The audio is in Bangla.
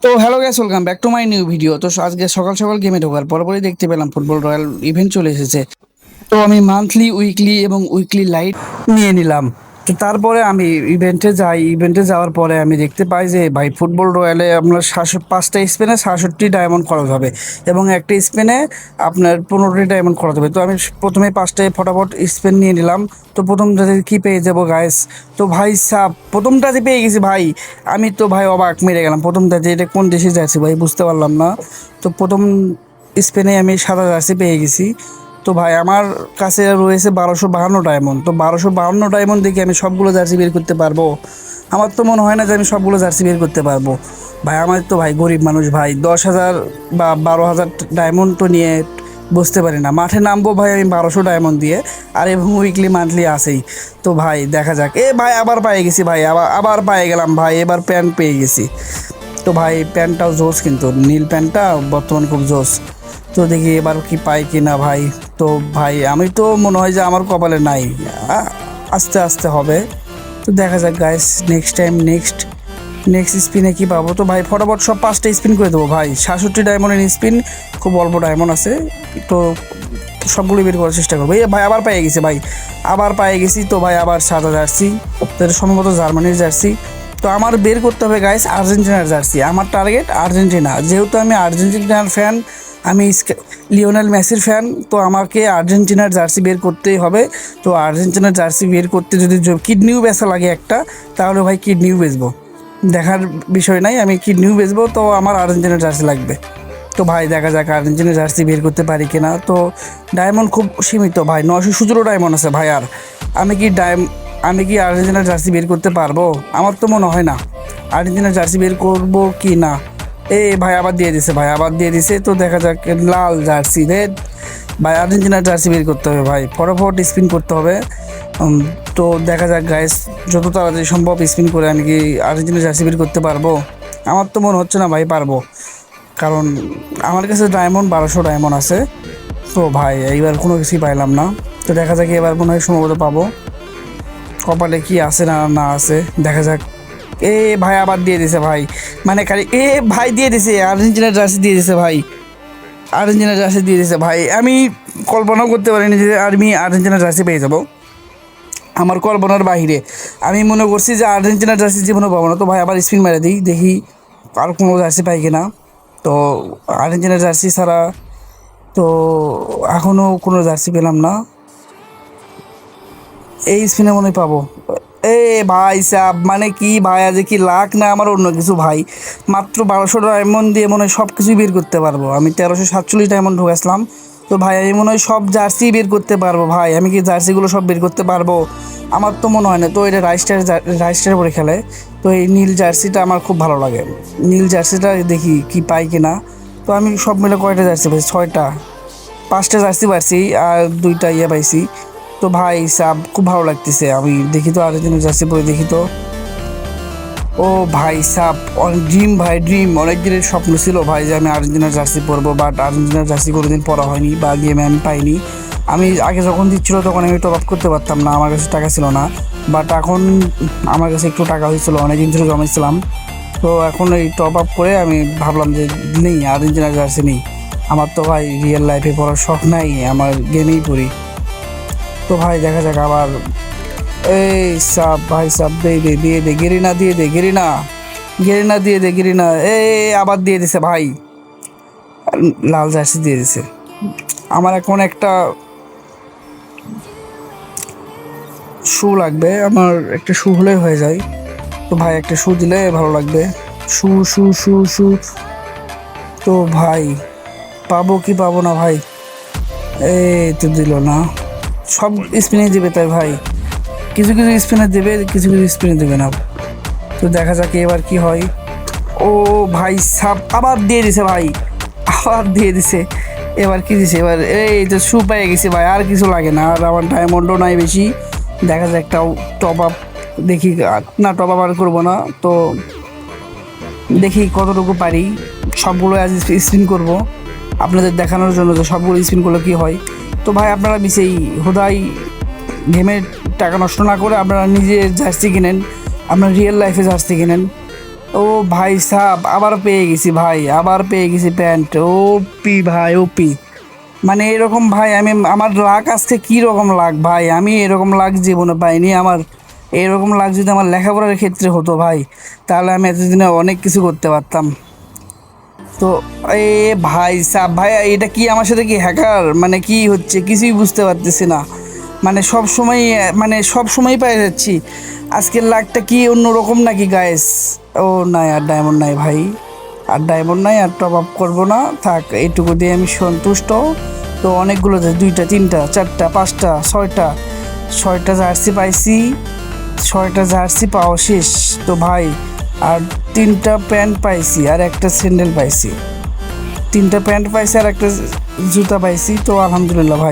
তো hello guys, welcome back to my new video. তো আজকে সকাল সকাল গেমে ঢোকার পরপরই দেখতে পেলাম ফুটবল রয়্যাল ইভেন্ট চলে এসেছে। তো আমি মান্থলি, উইকলি এবং উইকলি লাইট নিয়ে নিলাম। তো তারপরে আমি ইভেন্টে যাওয়ার পরে আমি দেখতে পাই যে ভাই ফুটবল রয়্যালে আপনার 5টা স্পিনে 67 ডায়মন্ড খরচ হবে এবং একটা স্পিনে আপনার 15টি ডায়মন্ড খরচ হবে। তো আমি প্রথমে 5টায় ফটাফট স্পিন নিয়ে নিলাম। তো প্রথমটাতে কি পেয়ে যাবো গাইস? তো ভাই সাব প্রথমটাতে পেয়ে গেছি ভাই। আমি তো ভাই অবাক মেরে গেলাম। প্রথমটাতে এটা কোন দেশে যাচ্ছি ভাই বুঝতে পারলাম না। তো প্রথম স্পেনে আমি সাদা জার্সি পেয়ে গেছি। তো ভাই আমার কাছে রয়েছে 1252 ডায়মন্ড। তো 1252 ডায়মন্ড দেখে আমি সবগুলো জার্সি বের করতে পারবো? আমার তো মনে হয় না যে আমি সবগুলো জার্সি বের করতে পারবো। ভাই আমার তো ভাই গরিব মানুষ ভাই, 10,000 বা 12,000 ডায়মন্ড তো নিয়ে বুঝতে পারি না। মাঠে নামবো ভাই আমি 1200 ডায়মন্ড দিয়ে, আর এবং উইকলি মান্থলি আসেই। তো ভাই দেখা যাক। ভাই আবার পেয়ে গেছি ভাই, আবার আবার পেয়ে গেলাম ভাই, এবার প্যান্ট পেয়ে গেছি। তো ভাই প্যান্টটাও জোস, কিন্তু নীল প্যান্টটা বর্তমান খুব জোস। তো দেখি এবার কি পাই কি না ভাই। তো ভাই আমি তো মনে হয় যে আমার কপালে নাই, আস্তে আস্তে হবে। তো দেখা যাক গাইস, নেক্সট টাইম নেক্সট স্পিনে কি পাবো। তো ভাই ফটাফট সব 5টা স্পিন করে দেবো ভাই। 67 ডায়মন্ডের স্পিন, খুব অল্প ডায়মন্ড আছে। তো সবগুলো বের করার চেষ্টা করবো। ভাই আবার পেয়ে গেছি ভাই, আবার পেয়ে গেছি। তো ভাই আবার সাদা জার্সি, তো এটা সম্ভবত জার্মানির জার্সি। তো আমার বের করতে হবে গাইস আর্জেন্টিনার জার্সি। আমার টার্গেট আর্জেন্টিনা, যেহেতু আমি আর্জেন্টিনার ফ্যান, আমি লিওনেল মেসির ফ্যান। তো আমাকে আর্জেন্টিনার জার্সি বের করতেই হবে। তো আর্জেন্টিনার জার্সি বের করতে যদি কিডনিও বেচা লাগে একটা, তাহলে ভাই কিডনিও বেচবো, দেখার বিষয় নাই, আমি কিডনিও বেচবো। তো আমার আর্জেন্টিনার জার্সি লাগবে। তো ভাই দেখা যাক আর্জেন্টিনার জার্সি বের করতে পারি কিনা। তো ডায়মন্ড খুব সীমিত ভাই, 917 ডায়মন্ড আছে ভাই। আর আমি কি আমি কি আর্জেন্টিনার জার্সি বের করতে পারবো? আমার তো মনে হয় না আর্জেন্টিনার জার্সি বের করবো কি না। ভাই আবার দিয়ে দিছে, ভাই আবার দিয়ে দিছে। তো দেখা যাক, লাল জার্সি রেড। ভাই আর্জেন্টিনার জার্সি বের করতে হবে ভাই, ফটাফট স্পিন করতে হবে। তো দেখা যাক গাইস, যত তাড়াতাড়ি সম্ভব স্পিন করে আমি কি আর্জেন্টিনার জার্সি বের করতে পারবো? আমার তো মনে হচ্ছে না ভাই পারবো, কারণ আমার কাছে ডায়মন্ড 1200 ডায়মন্ড আছে। তো ভাই এইবার কোনো কিছুই পাইলাম না। তো দেখা যাক, এবার মনে হয় সম্ভবত পাবো। কপালে কি আছে না না আছে, দেখা যাক। ভাই আবার দিয়ে দিছে ভাই, মানে খালি ভাই দিয়ে দিছে আর্জেন্টিনার জার্সি দিয়ে দিছে ভাই, আর্জেন্টিনার জার্সি দিয়ে দিছে ভাই। আমি কল্পনাও করতে পারিনি যে আমি আর্জেন্টিনার জার্সি পেয়ে যাবো, আমার কল্পনার বাহিরে। আমি মনে করছি যে আর্জেন্টিনার জার্সি জীবনে পাবো না। তো ভাই আবার স্পিন মেরে দিই, দেখি আর কোনো জার্সি পাই কিনা। তো আর্জেন্টিনার জার্সি ছাড়া তো এখনও কোনো জার্সি পেলাম না। এই স্পিনে মনে হয় পাবো। ভাই সাব, মানে কি ভাই, আজ কি লাখ না আমার অন্য কিছু ভাই। মাত্র 1200 ডায়মন্ড দিয়ে মনে হয় সব কিছুই বের করতে পারবো। আমি 1347 ডায়মন্ড ঢুকেছিলাম। তো ভাই আমি মনে হয় সব জার্সি বের করতে পারবো ভাই। আমি কি জার্সিগুলো সব বের করতে পারবো? আমার তো মনে হয় না। তো এটা রাইস্টারের উপরে খেলে। তো এই নীল জার্সিটা আমার খুব ভালো লাগে। নীল জার্সিটা দেখি কি পাই কিনা। তো আমি সব মিলে কয়টা জার্সি পাইছি? 6টা, 5টা জার্সি পাইছি আর 2টা পাইছি। তো ভাই সাব খুব ভালো লাগতেছে। আমি দেখি তো আর্জেন্টিনার জার্সি পরে দেখি তো। ও ভাই সাব, অনেক ড্রিম ভাই, ড্রিম, অনেক দিনের স্বপ্ন ছিল ভাই যে আমি আর্জেন্টিনার জার্সি পরবো। বাট আর্জেন্টিনার জার্সি কোনোদিন পরা হয়নি বা গেমে আমি পাইনি। আমি আগে যখন দিচ্ছিল তখন আমি টপ আপ করতে পারতাম না, আমার কাছে টাকা ছিল না। বাট এখন আমার কাছে একটু টাকা হয়েছিল, অনেকদিন ধরে জমাইছিলাম। তো এখন এই টপ আপ করে আমি ভাবলাম যে নেই, আর্জেন্টিনার জার্সি নেই। আমার তো ভাই রিয়েল লাইফে পড়ার শখ নাই, আমার গেমেই পড়ি। তো ভাই দেখা যাক আবার। এই সাব ভাই সাব, দিয়ে দে গেরিনা, দিয়ে দে গেরিনা, গেরিনা দিয়ে দে গেরিনা। আবার দিয়ে দিছে ভাই, লাল জার্সি দিয়ে দিছে। আমার এখন একটা শু লাগবে, আমার একটা শু হলে হয়ে যায়। তো ভাই একটা শু দিলে ভালো লাগবে। শু শু শু শু। তো ভাই পাবো কি পাবো না ভাই? তো দিল না। সব স্পিনে দিবে তাই ভাই, কিছু কিছু স্পিনে দেবে, কিছু কিছু স্পিনে দেবে না। তো দেখা যাক এবার কি হয়। ও ভাই সাব আবার দিয়ে দিছে ভাই, আবার দিয়ে দিছে। এবার কি দিছে? এবার এই তো শু পেয়ে গেছি ভাই, আর কিছু লাগে না। আর আমার ডায়মন্ডও নাই বেশি। দেখা যাক একটা টপ আপ দেখি। না, টপ আপ আর করবো না। তো দেখি কতটুকু পারি। সবগুলো আজ স্পিন করব আপনাদের দেখানোর জন্য যে সবগুলো স্পিন করলে কী হয়। তো ভাই আপনারা মিশেই হুদাই গেমের টাকা নষ্ট না করে আপনারা নিজে জার্সি কিনেন, আপনার রিয়েল লাইফে জার্সি কিনেন। ও ভাই সাব আবার পেয়ে গেছি ভাই, আবার পেয়ে গেছি প্যান্ট। ওপি ভাই ওপি, মানে এরকম ভাই আমি আমার লাক আজকে কী রকম লাক ভাই, আমি এরকম লাক জীবনে পাইনি। আমার এরকম লাক যদি আমার লেখাপড়ার ক্ষেত্রে হতো ভাই, তাহলে আমি এতদিনে অনেক কিছু করতে পারতাম। তো এ ভাই সাব ভাই, এটা কি আমার সাথে কি হ্যাকার, মানে কি হচ্ছে কিছুই বুঝতে পারতেছি না। মানে সব সময়, মানে সব সময় পেয়ে যাচ্ছি, আজকের লাকটা কি অন্যরকম নাকি গায়েস? ও নাই, আর ডায়মন্ড নাই ভাই, আর ডায়মন্ড নাই, আর টপ আপ করবো না, থাক এইটুকু দিয়ে আমি সন্তুষ্ট। তো অনেকগুলো দুইটা তিনটা চারটা পাঁচটা ছয়টা, ছয়টা জার্সি পাইছি, ছয়টা জার্সি পাওয়া শেষ। তো ভাই আর তিনটা প্যান্ট পাইছি আর একটা স্যান্ডেল পাইছি, তিনটা প্যান্ট পাইছি আর একটা জুতা পাইছি। তো আলহামদুলিল্লাহ ভাই।